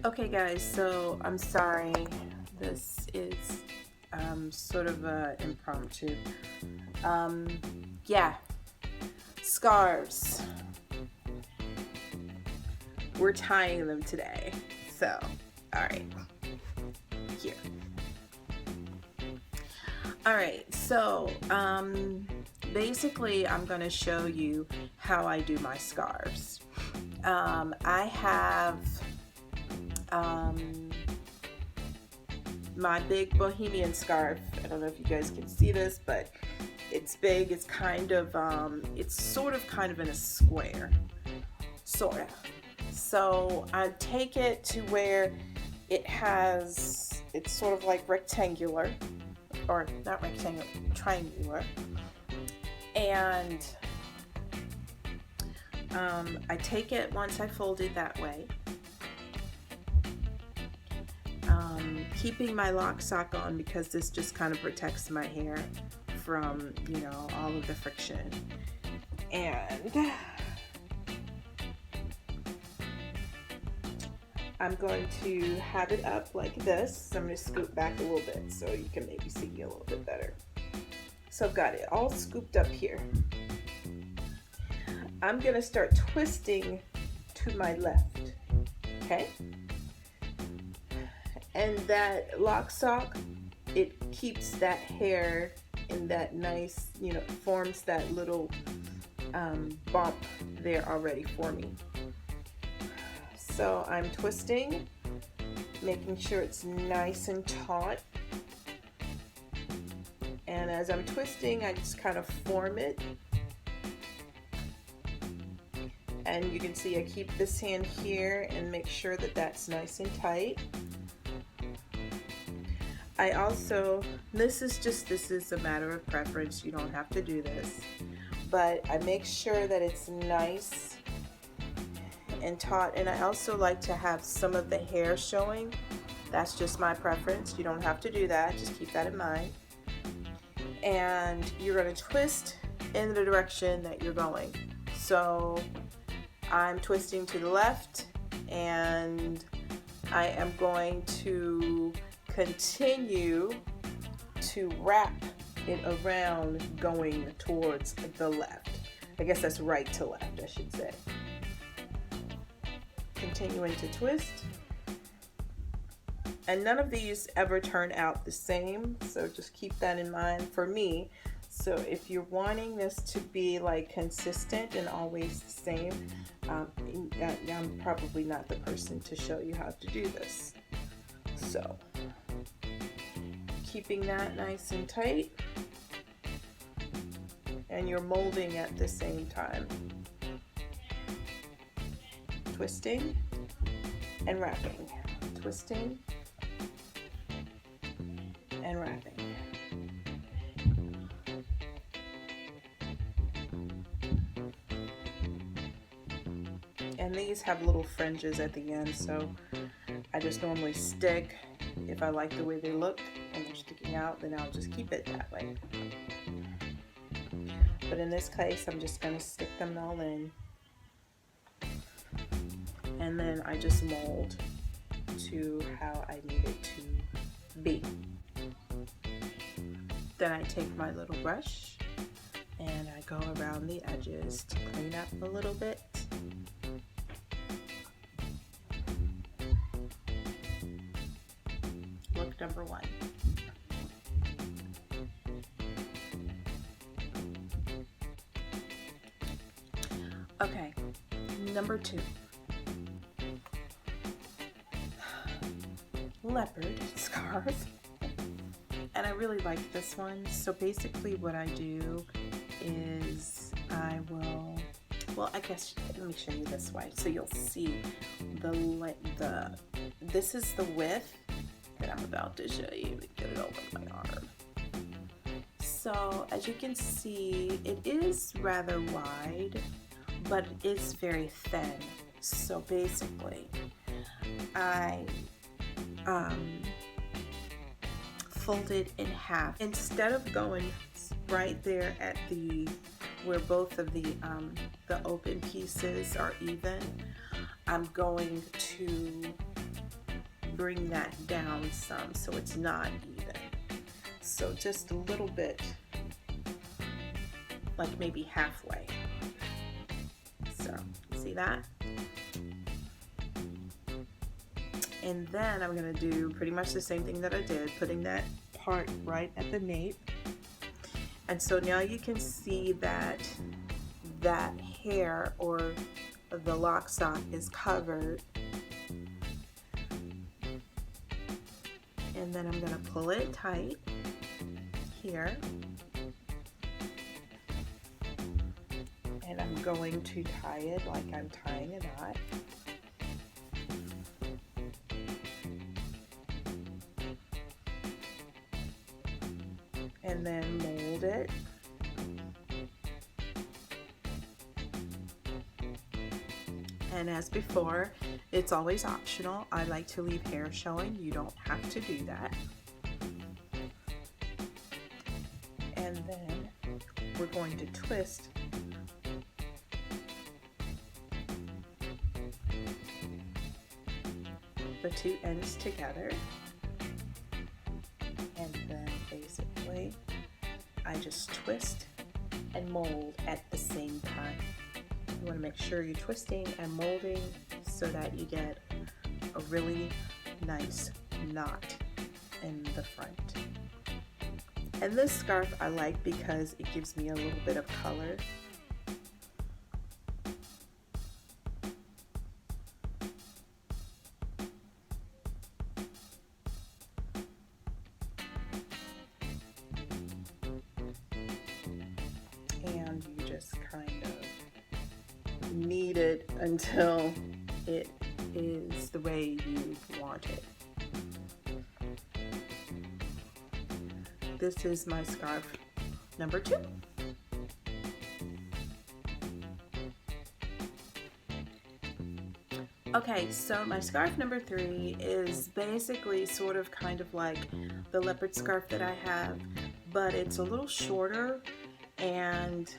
Okay guys, so I'm sorry. This is sort of impromptu. Um, yeah, scarves. We're tying them today. So, alright, here. Alright, so basically I'm going to show you how I do my scarves. I have my big bohemian scarf. I don't know if you guys can see this, but it's big. It's kind of it's sort of kind of in a square, sort of. So I take it to where it's sort of like rectangular, or not rectangular, triangular, and I take it once I fold it that way, keeping my lock sock on because this just kind of protects my hair from, all of the friction. And I'm going to have it up like this. So I'm going to scoop back a little bit so you can maybe see me a little bit better. So I've got it all scooped up here. I'm going to start twisting to my left, okay? And that lock sock, it keeps that hair in that nice, forms that little bump there already for me. So I'm twisting, making sure it's nice and taut. And as I'm twisting, I just kind of form it. And you can see I keep this hand here and make sure that that's nice and tight. I also, this is a matter of preference. You don't have to do this. But I make sure that it's nice and taut. And I also like to have some of the hair showing. That's just my preference. You don't have to do that. Just keep that in mind. And you're going to twist in the direction that you're going. So I'm twisting to the left, and I am going to continue to wrap it around going towards the left. I guess that's right to left, I should say. Continuing to twist. And none of these ever turn out the same, so just keep that in mind for me. So if you're wanting this to be like consistent and always the same, I'm probably not the person to show you how to do this. So keeping that nice and tight, and you're molding at the same time. Twisting and wrapping, twisting and wrapping. And these have little fringes at the end, so I just normally stick. If I like the way they look and they're sticking out, then I'll just keep it that way. But in this case, I'm just going to stick them all in. And then I just mold to how I need it to be. Then I take my little brush and I go around the edges to clean up a little bit. Look number one. Okay, number two. Leopard scarf. And I really like this one. So basically what I do is I will, I guess let me show you this way so you'll see this is the width that I'm about to show you. Let me get it over my arm. So as you can see, it is rather wide, but it is very thin. So basically, I fold it in half. Instead of going right there at where both of the open pieces are even, I'm going to bring that down some so it's not even. So just a little bit, like maybe halfway. So, see that? And then I'm gonna do pretty much the same thing that I did, putting that part right at the nape. And so now you can see that that hair or the lock sock is covered. And then I'm gonna pull it tight here. And I'm going to tie it like I'm tying a knot. And then mold it. And as before, it's always optional. I like to leave hair showing. You don't have to do that. And then we're going to twist the two ends together. And then basically I just twist and mold at the same time. You want to make sure you're twisting and molding so that you get a really nice knot in the front. And this scarf I like because it gives me a little bit of color. And you just kind of knead it until it is the way you want it. This is my scarf number 2. Okay, so my scarf number 3 is basically sort of kind of like the leopard scarf that I have, but it's a little shorter. And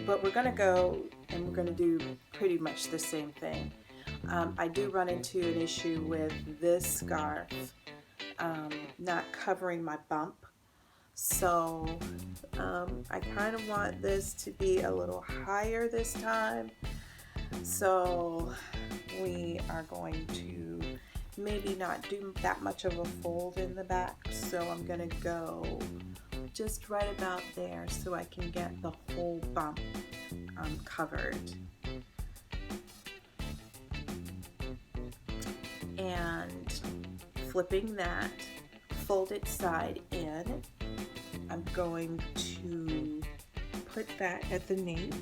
but we're gonna go and we're gonna do pretty much the same thing. I do run into an issue with this scarf not covering my bump, so I kind of want this to be a little higher this time, so we are going to maybe not do that much of a fold in the back, so I'm gonna go just right about there so I can get the whole bump covered. And flipping that folded side in, I'm going to put that at the nape.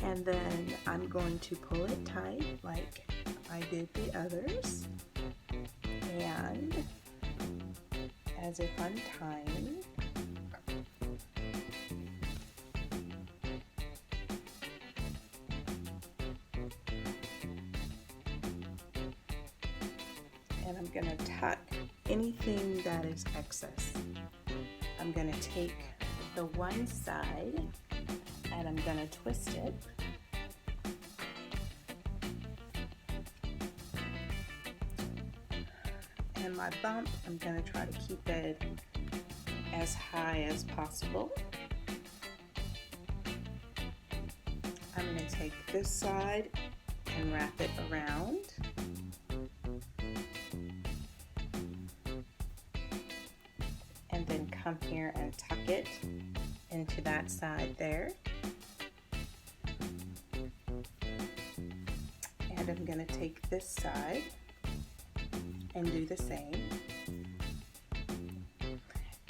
And then I'm going to pull it tight like I did the others. And as if I'm tying, and I'm going to tuck anything that is excess. I'm going to take the one side and I'm going to twist it. And my bump, I'm going to try to keep it as high as possible. I'm going to take this side and wrap it around. And then come here and tuck it into that side there. And I'm going to take this side and do the same.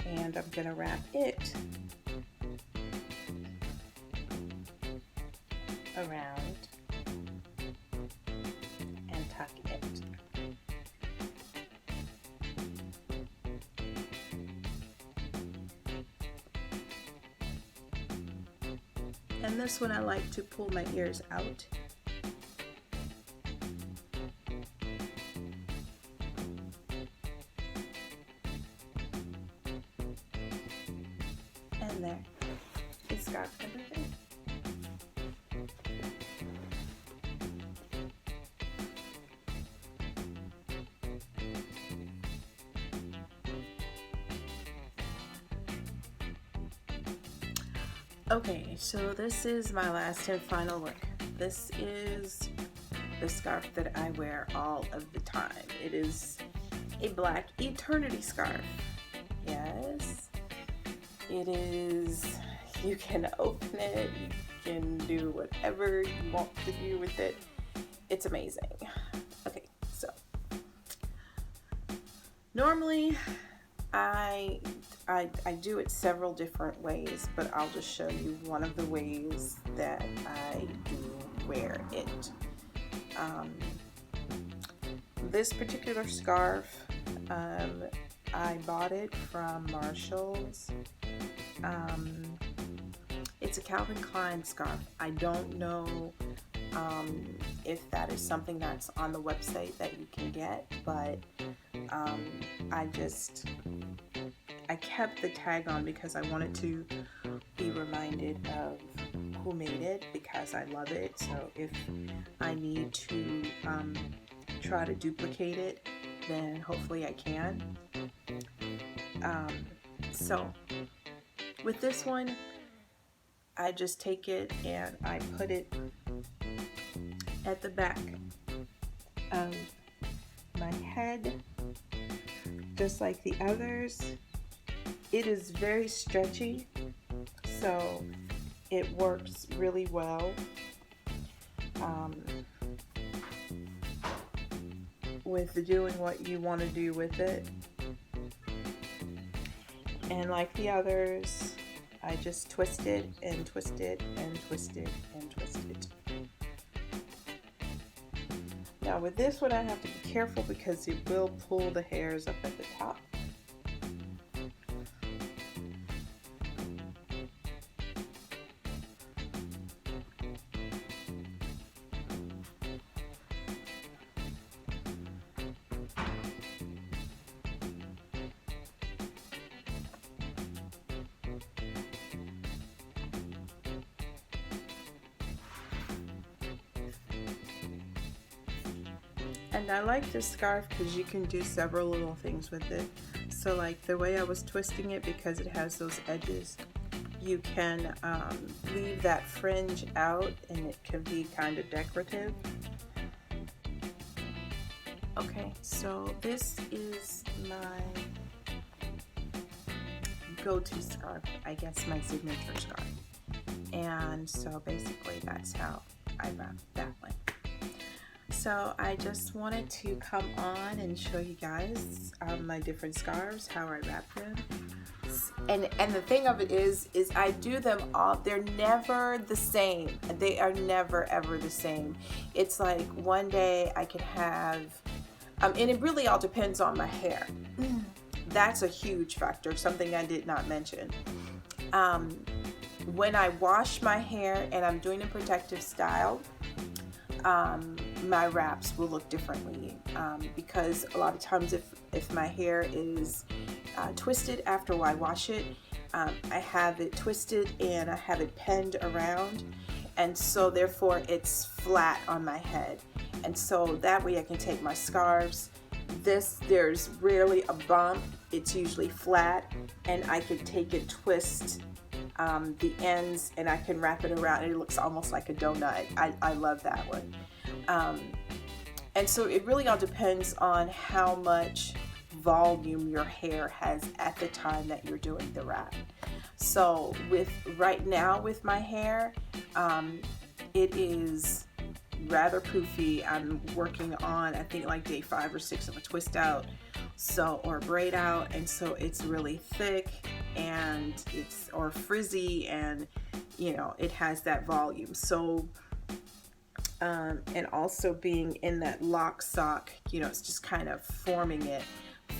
And I'm going to wrap it around and tuck it. And this one I like to pull my ears out. And there is scarf number 3. Okay, so this is my last and final look. This is the scarf that I wear all of the time. It is a black eternity scarf. Yes, it is. You can open it, you can do whatever you want to do with it. It's amazing. Okay, so normally I do it several different ways, but I'll just show you one of the ways that I do wear it. This particular scarf, I bought it from Marshall's. It's a Calvin Klein scarf. I don't know if that is something that's on the website that you can get, but I kept the tag on because I wanted to be reminded of who made it, because I love it. So if I need to try to duplicate it, then hopefully I can. So with this one, I just take it and I put it at the back of my head, just like the others. It is very stretchy, so it works really well. With doing what you want to do with it. And like the others, I just twist it and twist it and twist it and twist it. Now with this one, I have to be careful because it will pull the hairs up at the top. And I like this scarf because you can do several little things with it. So like the way I was twisting it, because it has those edges, you can leave that fringe out and it can be kind of decorative. Okay, so this is my go-to scarf, I guess my signature scarf. And so basically that's how I wrap that one. So I just wanted to come on and show you guys my different scarves, how I wrap them. And the thing of it is I do them all, they're never the same. They are never ever the same. It's like one day I can have, and it really all depends on my hair. That's a huge factor, something I did not mention. When I wash my hair and I'm doing a protective style, my wraps will look differently, because a lot of times if my hair is twisted after I wash it, I have it twisted and I have it pinned around, and so therefore it's flat on my head, and so that way I can take my scarves. There's rarely a bump, it's usually flat, and I can take and twist the ends and I can wrap it around and it looks almost like a donut. I love that one. And so it really all depends on how much volume your hair has at the time that you're doing the wrap. So right now with my hair, it is rather poofy. I'm working on, I think, like day 5 or 6 of a twist out, or a braid out, and so it's really thick and or frizzy, and it has that volume. So and also being in that lock sock, it's just kind of forming it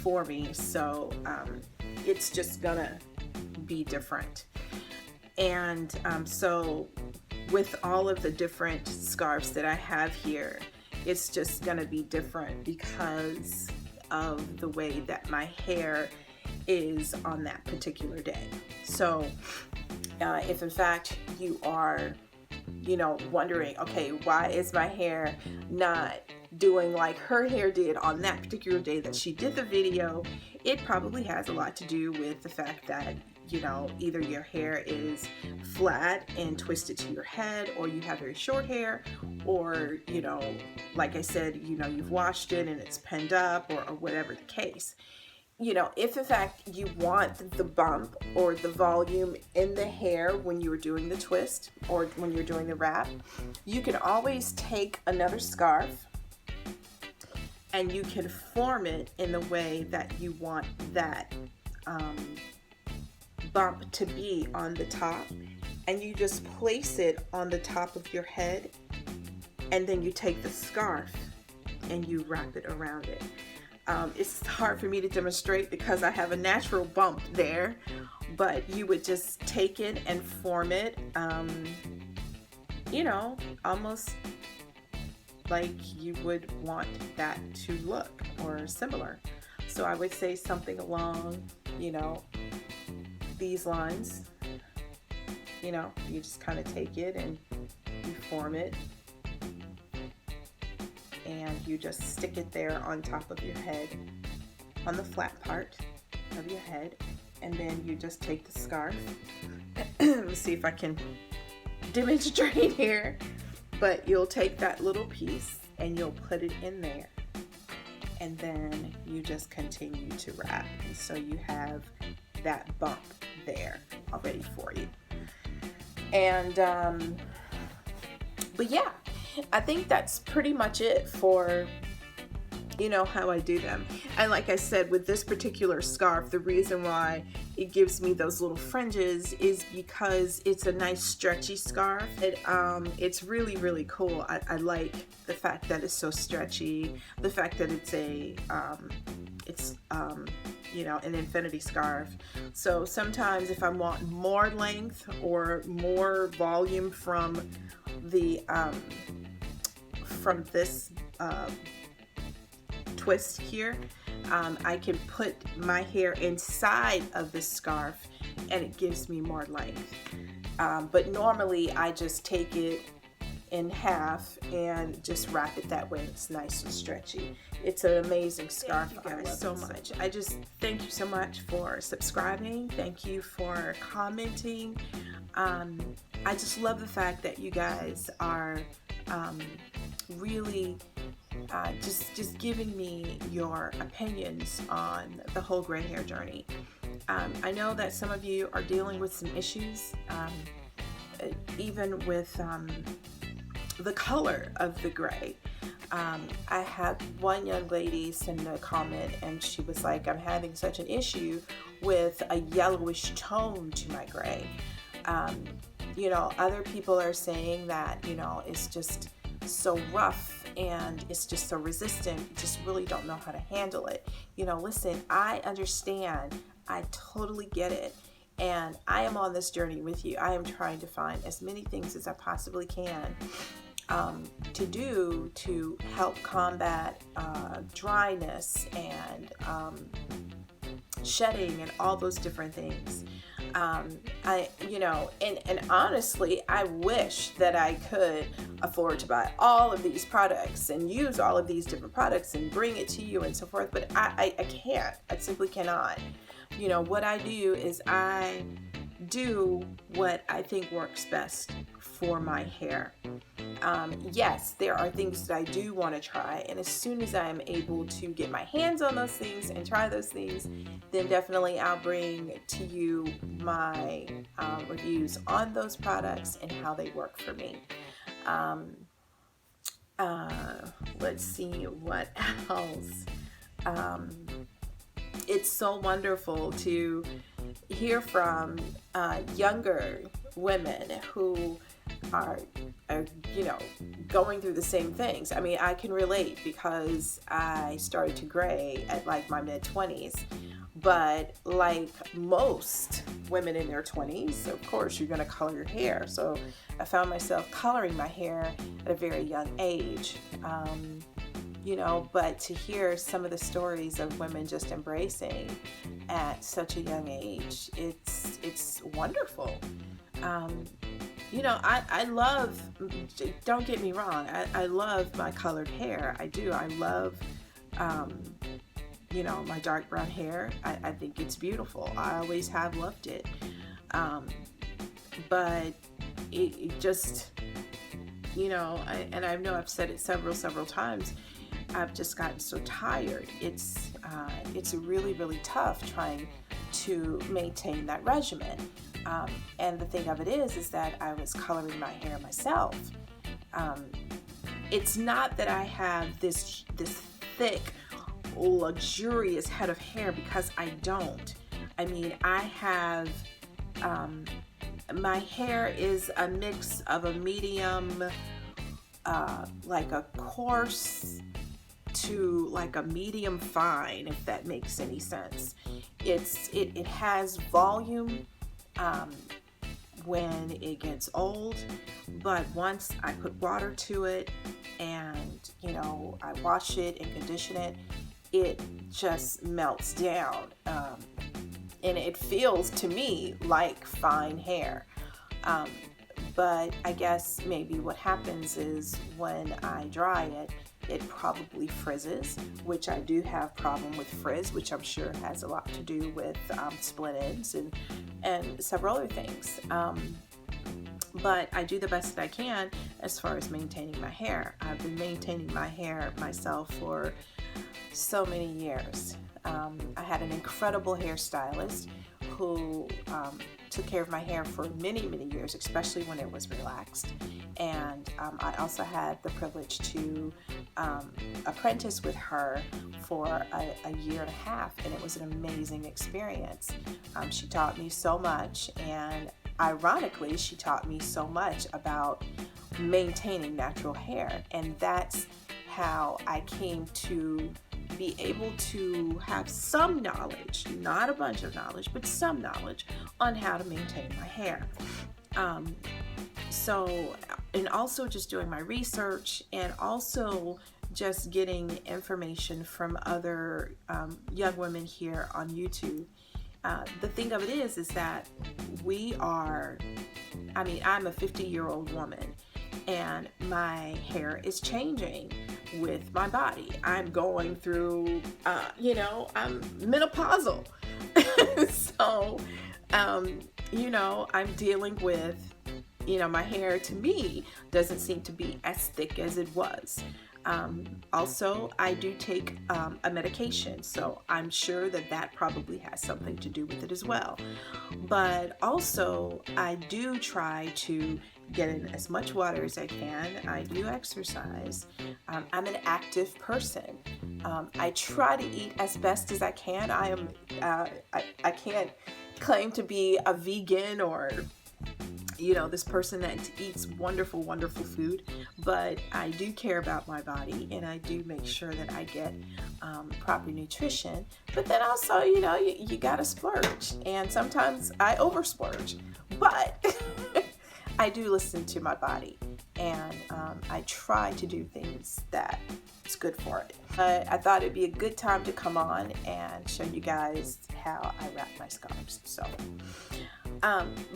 for me, so it's just gonna be different. And so with all of the different scarves that I have here, it's just gonna be different because of the way that my hair is on that particular day. So if in fact you are wondering, okay, why is my hair not doing like her hair did on that particular day that she did the video, it probably has a lot to do with the fact that you know, either your hair is flat and twisted to your head, or you have very short hair, or, you know, like I said, you know, you've washed it and it's pinned up, or whatever the case. You know, if in fact you want the bump or the volume in the hair when you were doing the twist or when you're doing the wrap, you can always take another scarf and you can form it in the way that you want that bump to be on the top, and you just place it on the top of your head, and then you take the scarf and you wrap it around it. It's hard for me to demonstrate because I have a natural bump there, but you would just take it and form it, you know, almost like you would want that to look or similar. So I would say something along, you know, these lines. You know, you just kind of take it and you form it, and you just stick it there on top of your head, on the flat part of your head, and then you just take the scarf. Let me see if I can demonstrate here, but you'll take that little piece and you'll put it in there, and then you just continue to wrap, and so you have that bump there already for you. And but yeah, I think that's pretty much it for, you know, how I do them. And like I said, with this particular scarf, the reason why it gives me those little fringes is because it's a nice stretchy scarf. It's really, really cool. I like the fact that it's so stretchy, the fact that it's you know, an infinity scarf. So sometimes if I want more length or more volume from the from this twist here, I can put my hair inside of the scarf and it gives me more length. But normally I just take it in half and just wrap it that way. It's nice and stretchy. It's an amazing scarf. Thank you guys so much. I just thank you so much for subscribing. Thank you for commenting. I just love the fact that you guys are really just giving me your opinions on the whole gray hair journey. I know that some of you are dealing with some issues, even with the color of the gray. I had one young lady send a comment and she was like, I'm having such an issue with a yellowish tone to my gray. You know, other people are saying that, you know, it's just so rough and it's just so resistant, you just really don't know how to handle it. You know, listen, I understand, I totally get it, and I am on this journey with you. I am trying to find as many things as I possibly can to do to help combat dryness and shedding and all those different things. You know, and honestly, I wish that I could afford to buy all of these products and use all of these different products and bring it to you and so forth, but I can't. I simply cannot. You know, what I do is I do what I think works best for my hair. Yes, there are things that I do want to try, and as soon as I'm able to get my hands on those things and try those things, then definitely I'll bring to you my reviews on those products and how they work for me. Let's see what else. It's so wonderful to hear from younger women who are, you know, going through the same things. I mean, I can relate because I started to gray at like my mid-20s, but like most women in their 20s, of course, you're going to color your hair. So I found myself coloring my hair at a very young age. You know, but to hear some of the stories of women just embracing at such a young age, it's wonderful. You know, I love, don't get me wrong, I love my colored hair. I do. I love you know, my dark brown hair. I think it's beautiful. I always have loved it. But it just, you know, and I know I've said it several times, I've just gotten so tired. It's really, really tough trying to maintain that regimen. And the thing of it is that I was coloring my hair myself. It's not that I have this thick, luxurious head of hair, because I don't. I mean, I have, my hair is a mix of a medium, like a coarse to like a medium fine, if that makes any sense. It has volume when it gets old, but once I put water to it and, you know, I wash it and condition it, it just melts down, and it feels to me like fine hair. But I guess maybe what happens is when I dry it, it probably frizzes, which I do have problem with frizz, which I'm sure has a lot to do with split ends and several other things. But I do the best that I can as far as maintaining my hair. I've been maintaining my hair myself for so many years. I had an incredible hairstylist who took care of my hair for many years, especially when it was relaxed. And I also had the privilege to apprentice with her for a year and a half, and it was an amazing experience. She taught me so much, and ironically, she taught me so much about maintaining natural hair, and that's how I came to be able to have some knowledge, not a bunch of knowledge, but some knowledge on how to maintain my hair. So, and also just doing my research, and also just getting information from other young women here on YouTube. The thing of it is that we are, I mean, I'm a 50-year-old woman, and my hair is changing with my body. I'm going through, you know, I'm menopausal. So, you know, I'm dealing with, you know, my hair to me doesn't seem to be as thick as it was. Also, I do take a medication, so I'm sure that that probably has something to do with it as well. But also, I do try to get in as much water as I can. I do exercise. I'm an active person. I try to eat as best as I can. I can't claim to be a vegan or, you know, this person that eats wonderful food, but I do care about my body, and I do make sure that I get proper nutrition. But then also, you know, you gotta splurge, and sometimes I over splurge, but I do listen to my body, and I try to do things that is good for it. I thought it'd be a good time to come on and show you guys how I wrap my scarves. So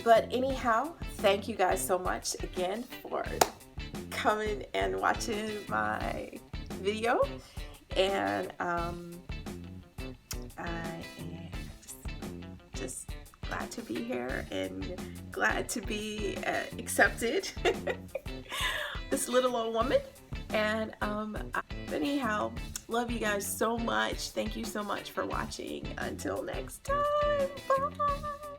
but anyhow, thank you guys so much again for coming and watching my video, and I am just glad to be here and glad to be accepted. This little old woman. And anyhow, love you guys so much. Thank you so much for watching. Until next time, bye.